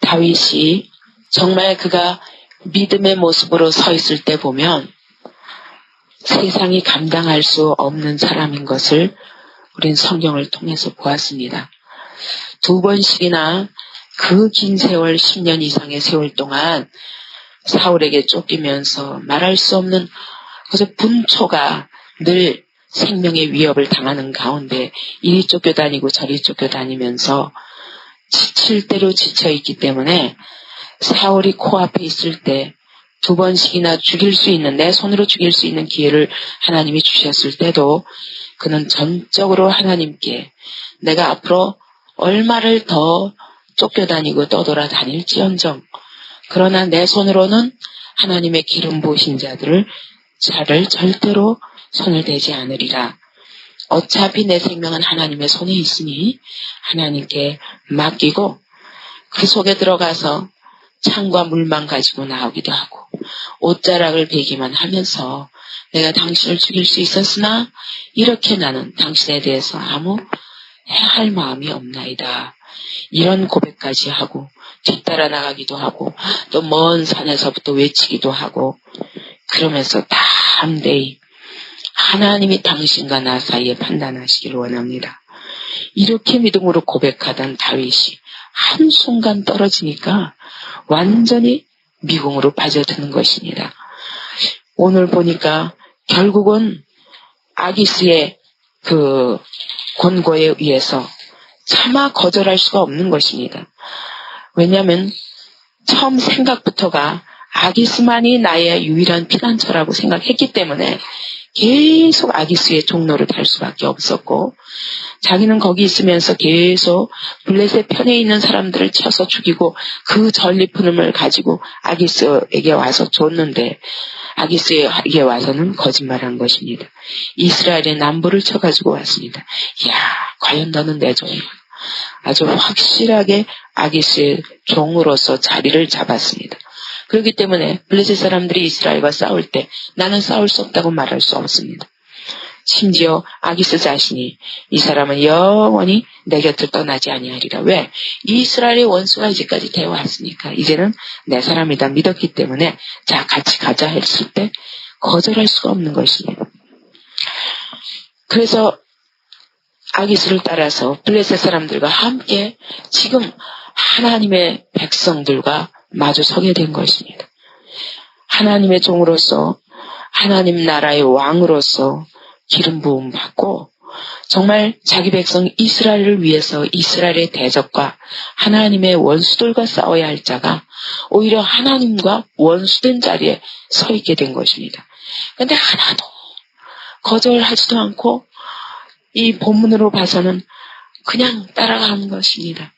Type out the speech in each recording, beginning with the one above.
다윗이 정말 그가 믿음의 모습으로 서 있을 때 보면 세상이 감당할 수 없는 사람인 것을 우린 성경을 통해서 보았습니다. 2번씩이나 그 긴 세월 10년 이상의 세월 동안 사울에게 쫓기면서 말할 수 없는 그저 분초가 늘 생명의 위협을 당하는 가운데 이리 쫓겨다니고 저리 쫓겨다니면서 지칠 대로 지쳐있기 때문에 사울이 코앞에 있을 때 2번씩이나 죽일 수 있는, 내 손으로 죽일 수 있는 기회를 하나님이 주셨을 때도 그는 전적으로 하나님께 내가 앞으로 얼마를 더 쫓겨다니고 떠돌아다닐지언정 그러나 내 손으로는 하나님의 기름 부으신 자를 절대로 손을 대지 않으리라. 어차피 내 생명은 하나님의 손에 있으니 하나님께 맡기고 그 속에 들어가서 창과 물만 가지고 나오기도 하고 옷자락을 베기만 하면서 내가 당신을 죽일 수 있었으나 이렇게 나는 당신에 대해서 아무 해할 마음이 없나이다. 이런 고백까지 하고 뒤따라 나가기도 하고 또 먼 산에서부터 외치기도 하고 그러면서 담대히 하나님이 당신과 나 사이에 판단하시길 원합니다. 이렇게 믿음으로 고백하던 다윗이 한순간 떨어지니까 완전히 미궁으로 빠져드는 것입니다. 오늘 보니까 결국은 아기스의 그 권고에 의해서 차마 거절할 수가 없는 것입니다. 왜냐하면 처음 생각부터가 아기스만이 나의 유일한 피난처라고 생각했기 때문에 계속 아기스의 종로를 달 수밖에 없었고 자기는 거기 있으면서 계속 블레셋 편에 있는 사람들을 쳐서 죽이고 그 전리품을 가지고 아기스에게 와서 줬는데 아기스에게 와서는 거짓말한 것입니다. 이스라엘의 남부를 쳐가지고 왔습니다. 이야, 과연 너는 내 종이구나. 아주 확실하게 아기스의 종으로서 자리를 잡았습니다. 그렇기 때문에 블레셋 사람들이 이스라엘과 싸울 때 나는 싸울 수 없다고 말할 수 없습니다. 심지어 아기스 자신이 이 사람은 영원히 내 곁을 떠나지 아니하리라. 왜? 이스라엘의 원수가 이제까지 되어왔으니까 이제는 내 사람이다 믿었기 때문에 자 같이 가자 했을 때 거절할 수가 없는 것입니다. 그래서 아기스를 따라서 블레셋 사람들과 함께 지금 하나님의 백성들과 마주 서게 된 것입니다. 하나님의 종으로서 하나님 나라의 왕으로서 기름 부음 받고 정말 자기 백성 이스라엘을 위해서 이스라엘의 대적과 하나님의 원수들과 싸워야 할 자가 오히려 하나님과 원수된 자리에 서 있게 된 것입니다. 그런데 하나도 거절하지도 않고 이 본문으로 봐서는 그냥 따라가는 것입니다.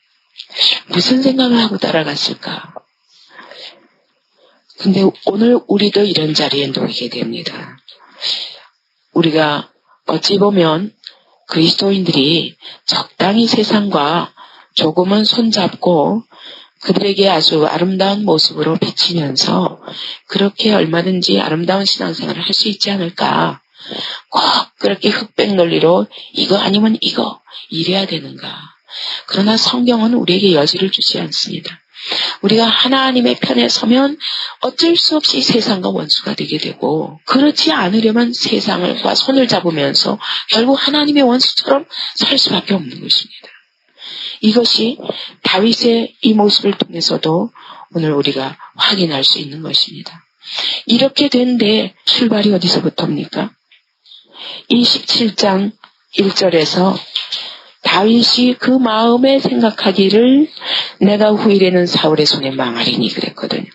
무슨 생각을 하고 따라갔을까? 근데 오늘 우리도 이런 자리에 놓이게 됩니다. 우리가 어찌 보면 그리스도인들이 적당히 세상과 조금은 손잡고 그들에게 아주 아름다운 모습으로 비치면서 그렇게 얼마든지 아름다운 신앙생활을 할 수 있지 않을까? 꼭 그렇게 흑백 논리로 이거 아니면 이거 이래야 되는가? 그러나 성경은 우리에게 여지를 주지 않습니다. 우리가 하나님의 편에 서면 어쩔 수 없이 세상과 원수가 되게 되고 그렇지 않으려면 세상과 손을 잡으면서 결국 하나님의 원수처럼 살 수밖에 없는 것입니다. 이것이 다윗의 이 모습을 통해서도 오늘 우리가 확인할 수 있는 것입니다. 이렇게 된데 출발이 어디서부터입니까? 27장 1절에서 다윗이 그 마음에 생각하기를 내가 후일에는 사울의 손에 망하리니 그랬거든요.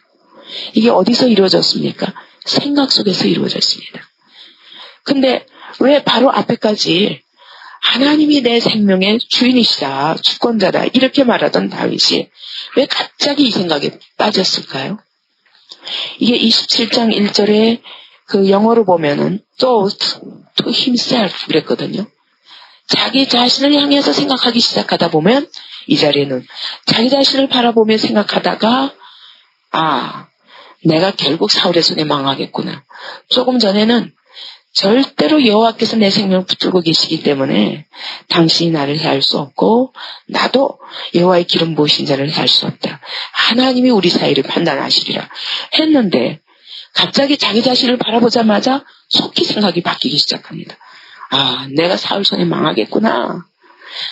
이게 어디서 이루어졌습니까? 생각 속에서 이루어졌습니다. 근데 왜 바로 앞에까지 하나님이 내 생명의 주인이시다, 주권자다 이렇게 말하던 다윗이 왜 갑자기 이 생각에 빠졌을까요? 이게 27장 1절에 그 영어로 보면은 to himself 그랬거든요. 자기 자신을 향해서 생각하기 시작하다 보면 이 자리에는 자기 자신을 바라보며 생각하다가 내가 결국 사울의 손에 망하겠구나. 조금 전에는 절대로 여호와께서 내 생명을 붙들고 계시기 때문에 당신이 나를 해할 수 없고 나도 여호와의 기름 부으신 자를 해할 수 없다. 하나님이 우리 사이를 판단하시리라 했는데 갑자기 자기 자신을 바라보자마자 속히 생각이 바뀌기 시작합니다. 아, 내가 사흘 전에 망하겠구나.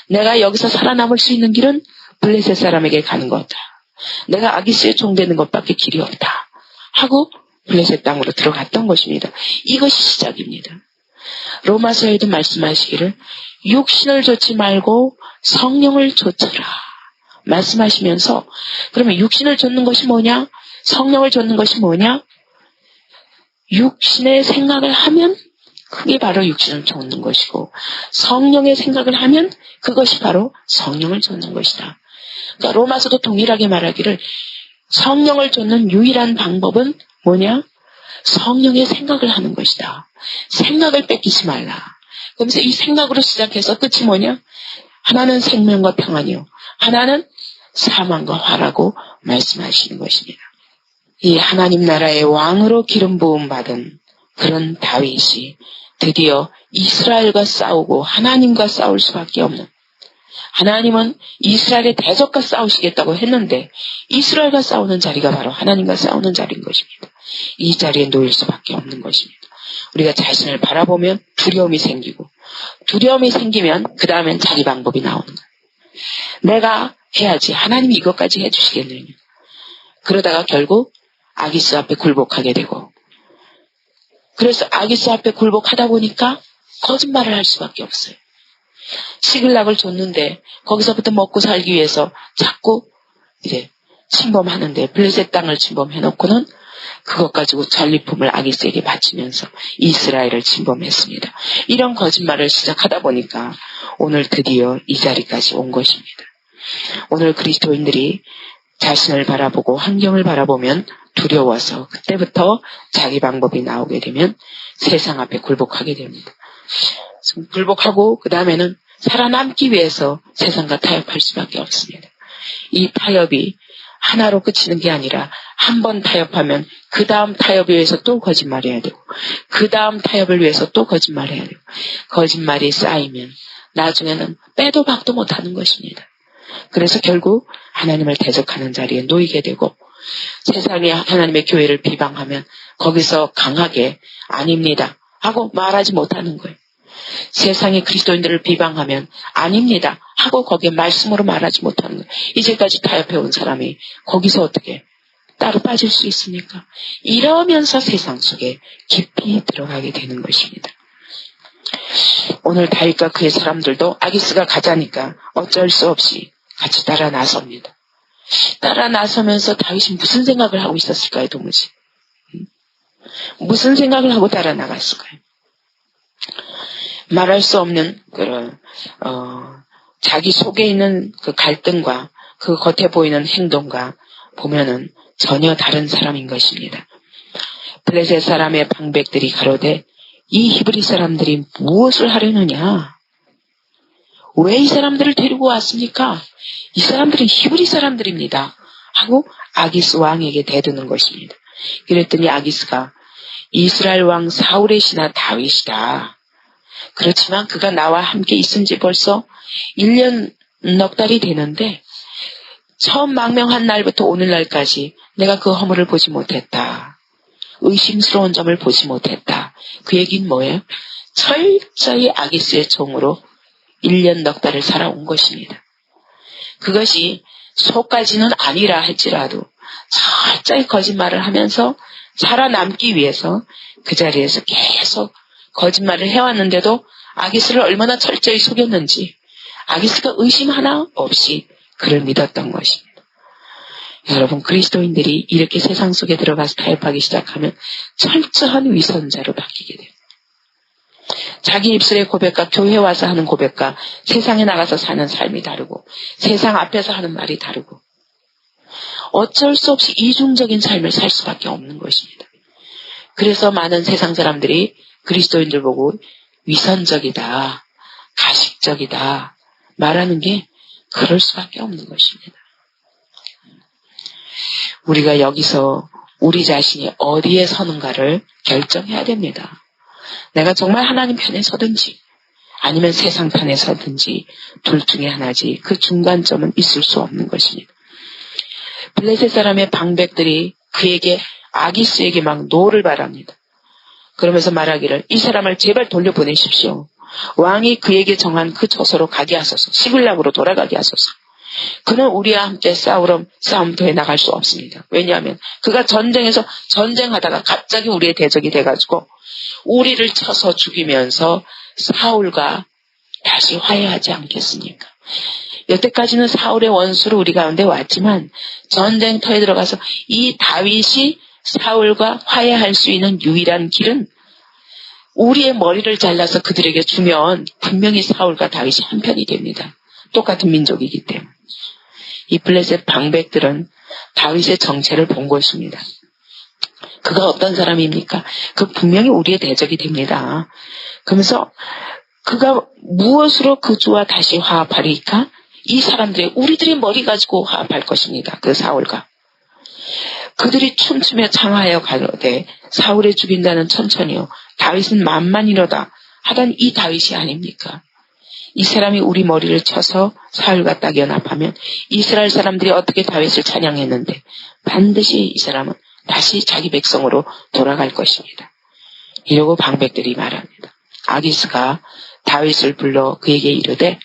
내가 여기서 살아남을 수 있는 길은 블레셋 사람에게 가는 거다. 내가 아기스의 종되는 것밖에 길이 없다. 하고 블레셋 땅으로 들어갔던 것입니다. 이것이 시작입니다. 로마서에도 말씀하시기를 육신을 좇지 말고 성령을 좇으라 말씀하시면서, 그러면 육신을 좇는 것이 뭐냐? 성령을 좇는 것이 뭐냐? 육신의 생각을 하면 그게 바로 육신을 좇는 것이고, 성령의 생각을 하면 그것이 바로 성령을 좇는 것이다. 그러니까 로마서도 동일하게 말하기를 성령을 좇는 유일한 방법은 뭐냐? 성령의 생각을 하는 것이다. 생각을 뺏기지 말라. 그러면서 이 생각으로 시작해서 끝이 뭐냐? 하나는 생명과 평안이요, 하나는 사망과 화라고 말씀하시는 것입니다. 이 하나님 나라의 왕으로 기름 부음 받은 그런 다윗이 드디어 이스라엘과 싸우고 하나님과 싸울 수밖에 없는, 하나님은 이스라엘의 대적과 싸우시겠다고 했는데 이스라엘과 싸우는 자리가 바로 하나님과 싸우는 자리인 것입니다. 이 자리에 놓일 수밖에 없는 것입니다. 우리가 자신을 바라보면 두려움이 생기고, 두려움이 생기면 그 다음엔 자기 방법이 나오는 거예요. 내가 해야지, 하나님이 이것까지 해주시겠느냐. 그러다가 결국 아기스 앞에 굴복하게 되고, 그래서 아기스 앞에 굴복하다 보니까 거짓말을 할 수밖에 없어요. 시글락을 줬는데 거기서부터 먹고 살기 위해서 자꾸 이제 침범하는데, 블레셋 땅을 침범해놓고는 그것 가지고 전리품을 아기스에게 바치면서 이스라엘을 침범했습니다. 이런 거짓말을 시작하다 보니까 오늘 드디어 이 자리까지 온 것입니다. 오늘 그리스도인들이 자신을 바라보고 환경을 바라보면 두려워서 그때부터 자기 방법이 나오게 되면 세상 앞에 굴복하게 됩니다. 굴복하고 그 다음에는 살아남기 위해서 세상과 타협할 수밖에 없습니다. 이 타협이 하나로 그치는 게 아니라 한 번 타협하면 그 다음 타협을 위해서 또 거짓말해야 되고, 그 다음 타협을 위해서 또 거짓말해야 되고, 거짓말이 쌓이면 나중에는 빼도 박도 못하는 것입니다. 그래서 결국 하나님을 대적하는 자리에 놓이게 되고, 세상이 하나님의 교회를 비방하면 거기서 강하게 아닙니다 하고 말하지 못하는 거예요. 세상이 그리스도인들을 비방하면 아닙니다 하고 거기에 말씀으로 말하지 못하는 거예요. 이제까지 타협해온 사람이 거기서 어떻게 따로 빠질 수 있습니까? 이러면서 세상 속에 깊이 들어가게 되는 것입니다. 오늘 다윗과 그의 사람들도 아기스가 가자니까 어쩔 수 없이 같이 따라 나섭니다. 따라 나서면서 다윗이 무슨 생각을 하고 있었을까요, 도무지? 무슨 생각을 하고 따라 나갔을까요? 말할 수 없는 그런 자기 속에 있는 그 갈등과 그 겉에 보이는 행동과 보면은 전혀 다른 사람인 것입니다. 블레셋 사람의 방백들이 가로되 이 히브리 사람들이 무엇을 하려느냐? 왜 이 사람들을 데리고 왔습니까? 이 사람들은 히브리 사람들입니다 하고 아기스 왕에게 대드는 것입니다. 그랬더니 아기스가 이스라엘 왕 사울의 신하 다윗이다. 그렇지만 그가 나와 함께 있은 지 벌써 1년 넉 달이 되는데 처음 망명한 날부터 오늘날까지 내가 그 허물을 보지 못했다. 의심스러운 점을 보지 못했다. 그 얘기는 뭐예요? 철저히 아기스의 종으로 1년 넉 달을 살아온 것입니다. 그것이 속까지는 아니라 할지라도 철저히 거짓말을 하면서 살아남기 위해서 그 자리에서 계속 거짓말을 해왔는데도 아기스를 얼마나 철저히 속였는지 아기스가 의심 하나 없이 그를 믿었던 것입니다. 여러분, 그리스도인들이 이렇게 세상 속에 들어가서 타협하기 시작하면 철저한 위선자로 바뀌게 돼요. 자기 입술의 고백과 교회 와서 하는 고백과 세상에 나가서 사는 삶이 다르고 세상 앞에서 하는 말이 다르고 어쩔 수 없이 이중적인 삶을 살 수밖에 없는 것입니다. 그래서 많은 세상 사람들이 그리스도인들 보고 위선적이다, 가식적이다 말하는 게 그럴 수밖에 없는 것입니다. 우리가 여기서 우리 자신이 어디에 서는가를 결정해야 됩니다. 내가 정말 하나님 편에 서든지 아니면 세상 편에 서든지 둘 중에 하나지 그 중간점은 있을 수 없는 것입니다. 블레셋 사람의 방백들이 그에게 아기스에게 막 노를 바랍니다. 그러면서 말하기를 이 사람을 제발 돌려보내십시오. 왕이 그에게 정한 그 처소로 가게 하소서. 시글락으로 돌아가게 하소서. 그는 우리와 함께 싸움터에 나갈 수 없습니다. 왜냐하면 그가 전쟁에서 전쟁하다가 갑자기 우리의 대적이 돼가지고 우리를 쳐서 죽이면서 사울과 다시 화해하지 않겠습니까? 여태까지는 사울의 원수로 우리 가운데 왔지만 전쟁터에 들어가서 이 다윗이 사울과 화해할 수 있는 유일한 길은 우리의 머리를 잘라서 그들에게 주면 분명히 사울과 다윗이 한편이 됩니다. 똑같은 민족이기 때문에. 이 블레셋 방백들은 다윗의 정체를 본 것입니다. 그가 어떤 사람입니까? 그 분명히 우리의 대적이 됩니다. 그러면서 그가 무엇으로 그 주와 다시 화합하리까? 이 사람들이 우리들의 머리 가지고 화합할 것입니다. 그 사울과. 그들이 춤추며 창하여 가로되 사울을 죽인다는 천천히요 다윗은 만만이로다 하던 이 다윗이 아닙니까? 이 사람이 우리 머리를 쳐서 사울과 딱 연합하면 이스라엘 사람들이 어떻게 다윗을 찬양했는데 반드시 이 사람은 다시 자기 백성으로 돌아갈 것입니다. 이러고 방백들이 말합니다. 아기스가 다윗을 불러 그에게 이르되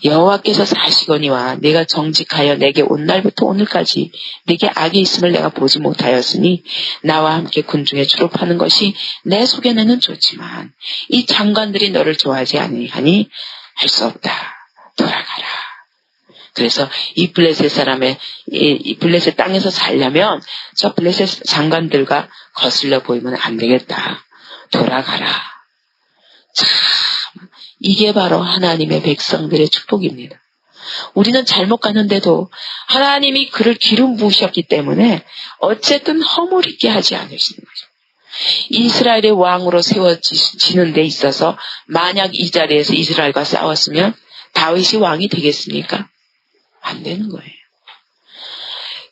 여호와께서 사시거니와 내가 정직하여 내게 온 날부터 오늘까지 내게 악이 있음을 내가 보지 못하였으니 나와 함께 군중에 출입하는 것이 내 속에는 좋지만 이 장관들이 너를 좋아하지 아니하니 할 수 없다. 돌아가라. 그래서 이 블레셋 사람의 이 블레셋 땅에서 살려면 저 블레셋 장관들과 거슬려 보이면 안 되겠다. 돌아가라. 참 이게 바로 하나님의 백성들의 축복입니다. 우리는 잘못 갔는데도 하나님이 그를 기름 부으셨기 때문에 어쨌든 허물 있게 하지 않으시는 거죠. 이스라엘의 왕으로 세워지는 데 있어서 만약 이 자리에서 이스라엘과 싸웠으면 다윗이 왕이 되겠습니까? 안 되는 거예요.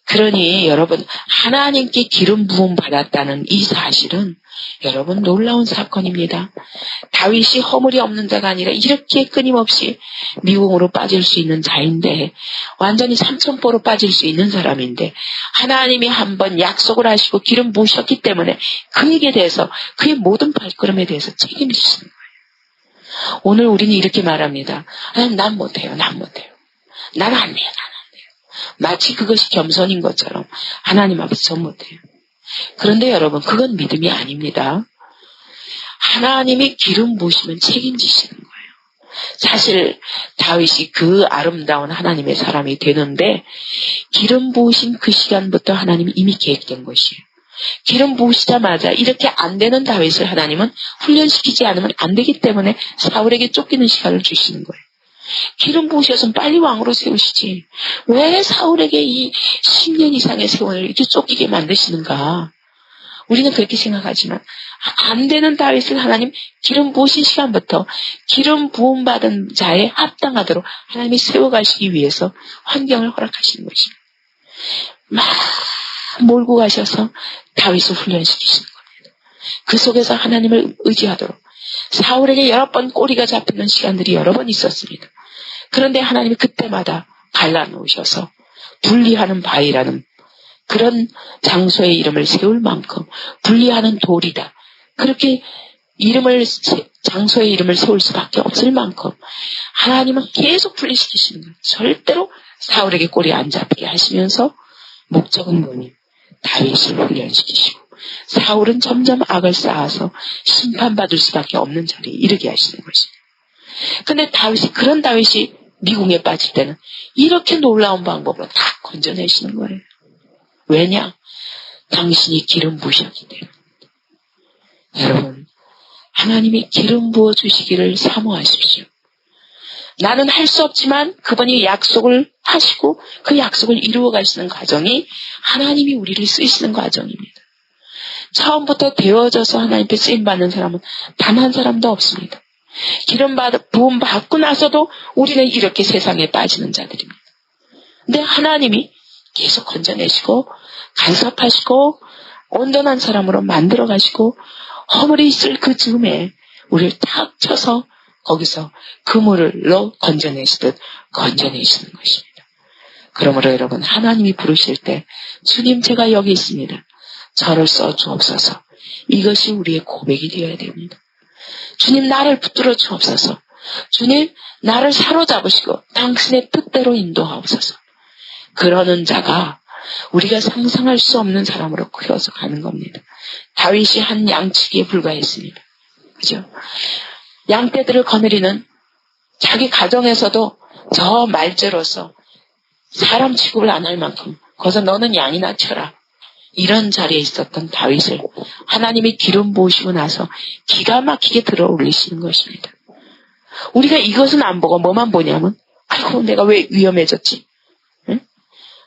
그러니 여러분 하나님께 기름 부음 받았다는 이 사실은 여러분 놀라운 사건입니다. 다윗이 허물이 없는 자가 아니라 이렇게 끊임없이 미궁으로 빠질 수 있는 자인데 완전히 삼천포로 빠질 수 있는 사람인데 하나님이 한번 약속을 하시고 기름 부으셨기 때문에 그에게 대해서 그의 모든 발걸음에 대해서 책임지시는 거예요. 오늘 우리는 이렇게 말합니다. 난 못해요. 난 못해요. 난 안 돼요. 마치 그것이 겸손인 것처럼 하나님 앞에서 전 못해요. 그런데 여러분 그건 믿음이 아닙니다. 하나님이 기름 부으시면 책임지시는 거예요. 사실 다윗이 그 아름다운 하나님의 사람이 되는데 기름 부으신 그 시간부터 하나님이 이미 계획된 것이에요. 기름 부으시자마자 이렇게 안 되는 다윗을 하나님은 훈련시키지 않으면 안 되기 때문에 사울에게 쫓기는 시간을 주시는 거예요. 기름 부으셔서 빨리 왕으로 세우시지. 왜 사울에게 이 10년 이상의 세월을 이렇게 쫓기게 만드시는가? 우리는 그렇게 생각하지만 안 되는 다윗을 하나님 기름 부으신 시간부터 기름 부음 받은 자에 합당하도록 하나님이 세워가시기 위해서 환경을 허락하시는 것입니다. 막 몰고 가셔서 다윗을 훈련시키시는 겁니다. 그 속에서 하나님을 의지하도록 사울에게 여러 번 꼬리가 잡히는 시간들이 여러 번 있었습니다. 그런데 하나님이 그때마다 갈라놓으셔서 분리하는 바위라는 그런 장소의 이름을 세울 만큼 분리하는 돌이다. 그렇게 장소의 이름을 세울 수밖에 없을 만큼 하나님은 계속 분리시키시는 거예요. 절대로 사울에게 꼬리 안 잡히게 하시면서 목적은 뭐니? 다윗을 훈련시키시고 사울은 점점 악을 쌓아서 심판받을 수밖에 없는 자리에 이르게 하시는 것입니다. 근데 그런 다윗이 미궁에 빠질 때는 이렇게 놀라운 방법으로 다 건져내시는 거예요. 왜냐? 당신이 기름 부으셨기 때문에. 여러분, 하나님이 기름 부어주시기를 사모하십시오. 나는 할 수 없지만 그분이 약속을 하시고 그 약속을 이루어 가시는 과정이 하나님이 우리를 쓰시는 과정입니다. 처음부터 되어져서 하나님께 쓰임받는 사람은 단 한 사람도 없습니다. 기름 부음 받고 나서도 우리는 이렇게 세상에 빠지는 자들입니다. 근데 하나님이 계속 건져내시고 간섭하시고 온전한 사람으로 만들어 가시고 허물이 있을 그 즈음에 우리를 탁 쳐서 거기서 그물로 건져내시듯 건져내시는 것입니다. 그러므로 여러분, 하나님이 부르실 때 주님 제가 여기 있습니다. 저를 써주옵소서. 이것이 우리의 고백이 되어야 됩니다. 주님 나를 붙들어 주옵소서. 주님 나를 사로잡으시고 당신의 뜻대로 인도하옵소서. 그러는 자가 우리가 상상할 수 없는 사람으로 크어서 가는 겁니다. 다윗이 한 양치기에 불과했습니다. 그죠? 양떼들을 거느리는 자기 가정에서도 저 말죄로서 사람 취급을 안 할 만큼 거기서 너는 양이나 쳐라. 이런 자리에 있었던 다윗을 하나님이 기름 부으시고 나서 기가 막히게 들어 올리시는 것입니다. 우리가 이것은 안 보고 뭐만 보냐면 아이고 내가 왜 위험해졌지? 응?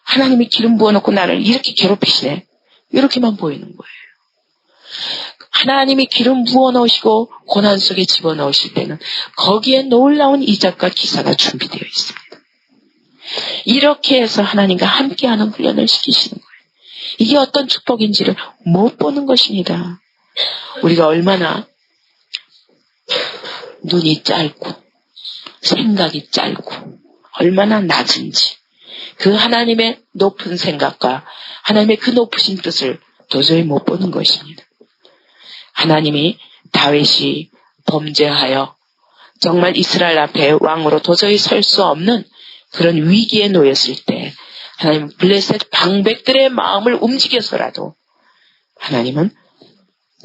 하나님이 기름 부어놓고 나를 이렇게 괴롭히시네. 이렇게만 보이는 거예요. 하나님이 기름 부어놓으시고 고난 속에 집어넣으실 때는 거기에 놀라운 이적과 기사가 준비되어 있습니다. 이렇게 해서 하나님과 함께하는 훈련을 시키시는 거예요. 이게 어떤 축복인지를 못 보는 것입니다. 우리가 얼마나 눈이 짧고 생각이 짧고 얼마나 낮은지 그 하나님의 높은 생각과 하나님의 그 높으신 뜻을 도저히 못 보는 것입니다. 하나님이 다윗이 범죄하여 정말 이스라엘 앞에 왕으로 도저히 설 수 없는 그런 위기에 놓였을 때 하나님은 블레셋 방백들의 마음을 움직여서라도 하나님은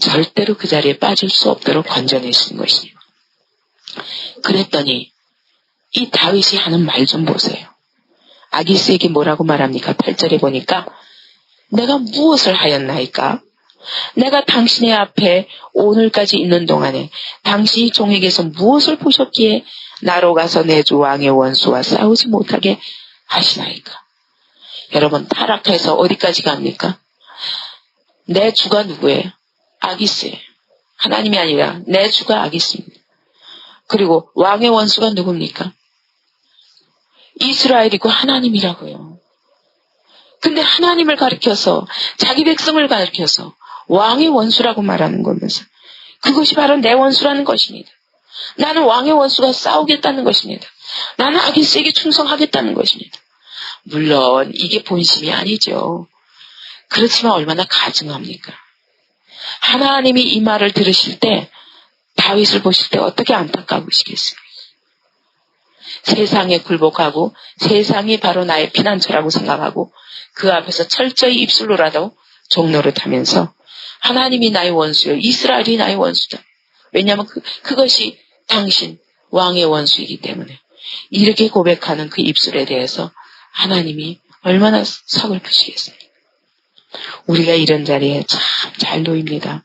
절대로 그 자리에 빠질 수 없도록 건져내시는 것입니다. 그랬더니 이 다윗이 하는 말 좀 보세요. 아기스에게 뭐라고 말합니까? 8절에 보니까 내가 무엇을 하였나이까? 내가 당신의 앞에 오늘까지 있는 동안에 당신이 종에게서 무엇을 보셨기에 나로 가서 내 주 왕의 원수와 싸우지 못하게 하시나이까? 여러분 타락해서 어디까지 갑니까? 내 주가 누구예요? 아기스예요. 하나님이 아니라 내 주가 아기스입니다. 그리고 왕의 원수가 누굽니까? 이스라엘이고 하나님이라고요. 근데 하나님을 가리켜서 자기 백성을 가리켜서 왕의 원수라고 말하는 거면서 그것이 바로 내 원수라는 것입니다. 나는 왕의 원수가 싸우겠다는 것입니다. 나는 아기스에게 충성하겠다는 것입니다. 물론 이게 본심이 아니죠. 그렇지만 얼마나 가증합니까? 하나님이 이 말을 들으실 때 다윗을 보실 때 어떻게 안타까우시겠습니까? 세상에 굴복하고 세상이 바로 나의 피난처라고 생각하고 그 앞에서 철저히 입술로라도 종노릇하면서 하나님이 나의 원수요, 이스라엘이 나의 원수다. 왜냐하면 그것이 당신 왕의 원수이기 때문에 이렇게 고백하는 그 입술에 대해서 하나님이 얼마나 서글프시겠습니까? 우리가 이런 자리에 참 잘 놓입니다.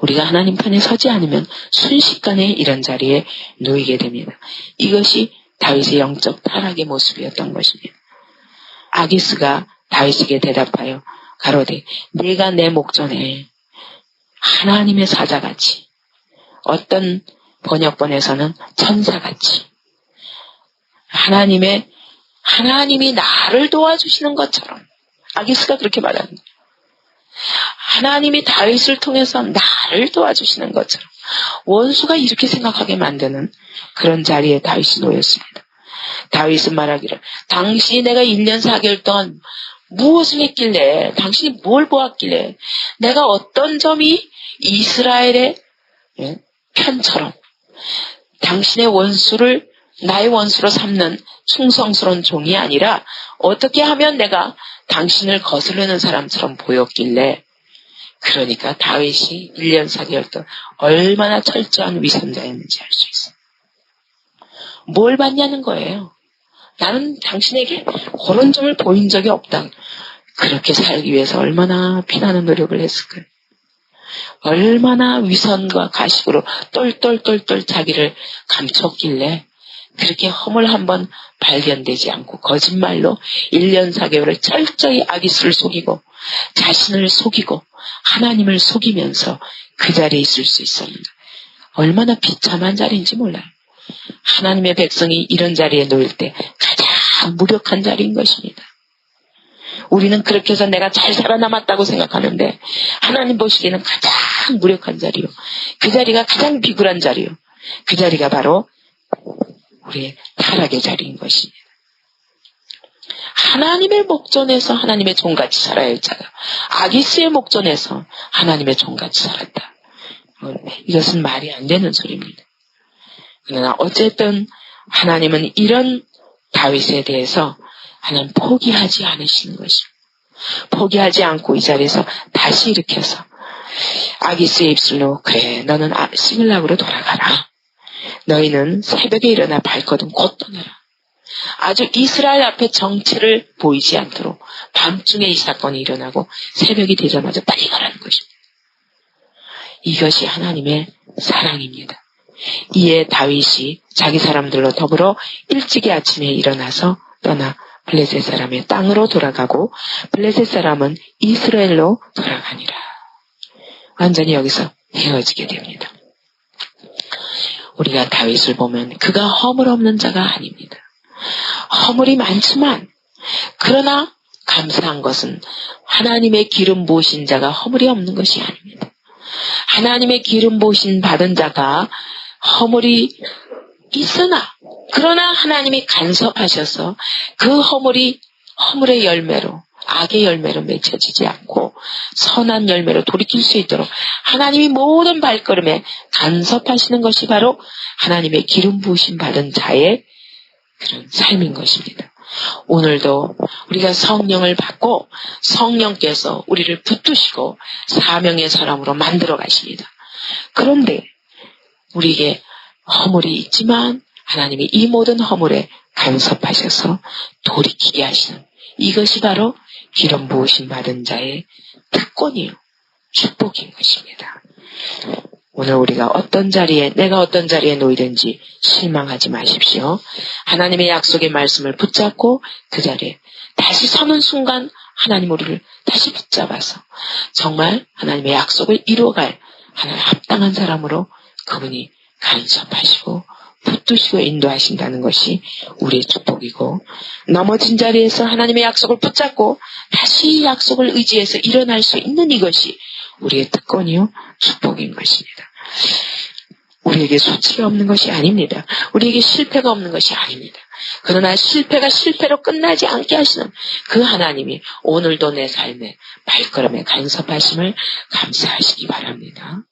우리가 하나님 편에 서지 않으면 순식간에 이런 자리에 놓이게 됩니다. 이것이 다윗의 영적 타락의 모습이었던 것입니다. 아기스가 다윗에게 대답하여 가로되 네가 내 목전에 하나님의 사자같이, 어떤 번역본에서는 천사같이, 하나님이 나를 도와주시는 것처럼, 아기스가 그렇게 말하는 거예요. 하나님이 다윗을 통해서 나를 도와주시는 것처럼 원수가 이렇게 생각하게 만드는 그런 자리에 다윗이 놓였습니다. 다윗은 말하기를 당신이 내가 1년 4개월 동안 무엇을 했길래, 당신이 뭘 보았길래 내가 어떤 점이 이스라엘의 편처럼 당신의 원수를 나의 원수로 삼는 충성스러운 종이 아니라 어떻게 하면 내가 당신을 거스르는 사람처럼 보였길래, 그러니까 다윗이 1년 4개월 동안 얼마나 철저한 위선자였는지 알 수 있어요. 뭘 봤냐는 거예요. 나는 당신에게 그런 점을 보인 적이 없다. 그렇게 살기 위해서 얼마나 피나는 노력을 했을까요? 얼마나 위선과 가식으로 똘똘똘똘 자기를 감췄길래 그렇게 허물 한번 발견되지 않고 거짓말로 1년 4개월을 철저히 아기스를 속이고 자신을 속이고 하나님을 속이면서 그 자리에 있을 수 있었는가. 얼마나 비참한 자리인지 몰라요. 하나님의 백성이 이런 자리에 놓일 때 가장 무력한 자리인 것입니다. 우리는 그렇게 해서 내가 잘 살아남았다고 생각하는데 하나님 보시기에는 가장 무력한 자리요. 그 자리가 가장 비굴한 자리요. 그 자리가 바로 우리의 타락의 자리인 것입니다. 하나님의 목전에서 하나님의 종같이 살아야 할 자가 아기스의 목전에서 하나님의 종같이 살았다. 이것은 말이 안 되는 소리입니다. 그러나 어쨌든 하나님은 이런 다윗에 대해서 하나님 포기하지 않으시는 것입니다. 포기하지 않고 이 자리에서 다시 일으켜서 아기스의 입술로 그래 너는 시글락으로 돌아가라. 너희는 새벽에 일어나 발거든 곧 떠나라. 아주 이스라엘 앞에 정체를 보이지 않도록 밤중에 이 사건이 일어나고 새벽이 되자마자 빨리 가라는 것입니다. 이것이 하나님의 사랑입니다. 이에 다윗이 자기 사람들로 더불어 일찍이 아침에 일어나서 떠나 블레셋 사람의 땅으로 돌아가고 블레셋 사람은 이스라엘로 돌아가니라. 완전히 여기서 헤어지게 됩니다. 우리가 다윗을 보면 그가 허물 없는 자가 아닙니다. 허물이 많지만 그러나 감사한 것은 하나님의 기름 부으신 자가 허물이 없는 것이 아닙니다. 하나님의 기름 부으신 받은 자가 허물이 있으나 그러나 하나님이 간섭하셔서 그 허물의 열매로 악의 열매로 맺혀지지 않고 선한 열매로 돌이킬 수 있도록 하나님이 모든 발걸음에 간섭하시는 것이 바로 하나님의 기름 부으심 받은 자의 그런 삶인 것입니다. 오늘도 우리가 성령을 받고 성령께서 우리를 붙드시고 사명의 사람으로 만들어 가십니다. 그런데 우리에게 허물이 있지만 하나님이 이 모든 허물에 간섭하셔서 돌이키게 하시는 이것이 바로 기름 부으심 받은 자의 특권이요 축복인 것입니다. 오늘 우리가 내가 어떤 자리에 놓이든지 실망하지 마십시오. 하나님의 약속의 말씀을 붙잡고 그 자리에 다시 서는 순간 하나님 우리를 다시 붙잡아서 정말 하나님의 약속을 이루어갈 하나님 합당한 사람으로 그분이 간섭하시고 붙드시고 인도하신다는 것이 우리의 축복이고 넘어진 자리에서 하나님의 약속을 붙잡고 다시 약속을 의지해서 일어날 수 있는 이것이 우리의 특권이요 축복인 것입니다. 우리에게 소치가 없는 것이 아닙니다. 우리에게 실패가 없는 것이 아닙니다. 그러나 실패가 실패로 끝나지 않게 하시는 그 하나님이 오늘도 내 삶의 발걸음에 간섭하심을 감사하시기 바랍니다.